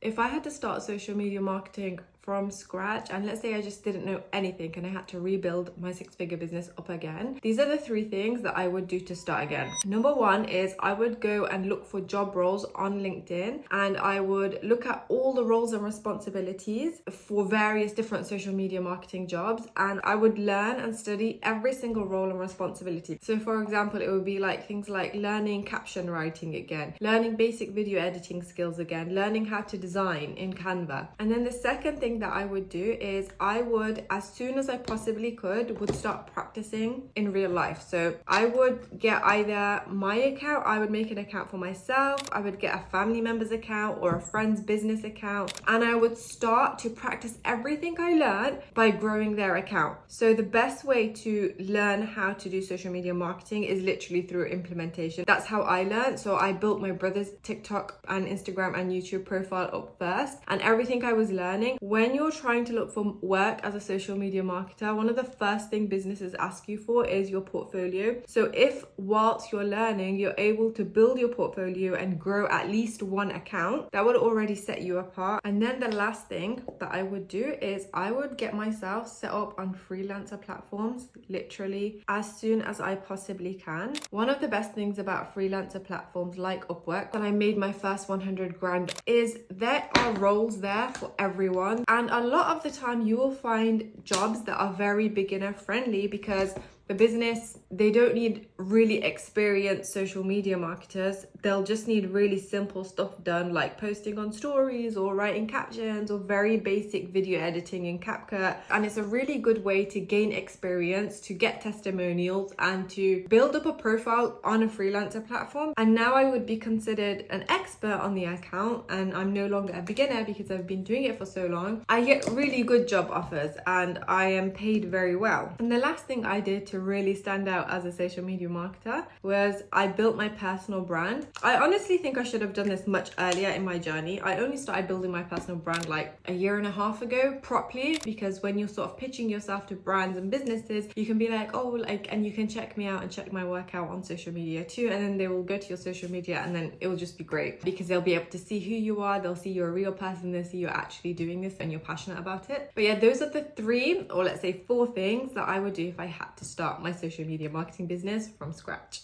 if I had to start social media marketing from scratch, and let's say I just didn't know anything and I had to rebuild my six-figure business up again, these are the three things that I would do to start again. Number one is I would go and look for job roles on LinkedIn, and I would look at all the roles and responsibilities for various different social media marketing jobs, and I would learn and study every single role and responsibility. So for example, it would be like things like learning caption writing again, learning basic video editing skills again, learning how to design in Canva. And then the second thing that I would do is I would, as soon as I possibly could, would start practicing in real life. So I would get either my account, I would make an account for myself, I would get a family member's account or a friend's business account, and I would start to practice everything I learned by growing their account. So the best way to learn how to do social media marketing is literally through implementation. That's how I learned. So I built my brother's TikTok and Instagram and YouTube profile up first, and everything I was learning. When you're trying to look for work as a social media marketer, one of the first things businesses ask you for is your portfolio. So if whilst you're learning, you're able to build your portfolio and grow at least one account, that would already set you apart. And then the last thing that I would do is I would get myself set up on freelancer platforms literally as soon as I possibly can. One of the best things about freelancer platforms like Upwork, when I made my first 100 grand, is there are roles there for everyone. And a lot of the time you will find jobs that are very beginner friendly, because the business, they don't need really experienced social media marketers. They'll just need really simple stuff done, like posting on stories or writing captions or very basic video editing in CapCut. And it's a really good way to gain experience, to get testimonials, and to build up a profile on a freelancer platform. And now I would be considered an expert on the account, and I'm no longer a beginner because I've been doing it for so long. I get really good job offers and I am paid very well. And the last thing I did to really stand out as a social media marketer was I built my personal brand. I honestly think I should have done this much earlier in my journey. I only started building my personal brand like a year and a half ago properly, because when you're sort of pitching yourself to brands and businesses, you can be like, oh, like, and you can check me out and check my work out on social media too, and then they will go to your social media and then it will just be great because they'll be able to see who you are, they'll see you're a real person, they'll see you're actually doing this and you're passionate about it. But yeah, those are the three, or let's say four things that I would do if I had to start my social media marketing business from scratch.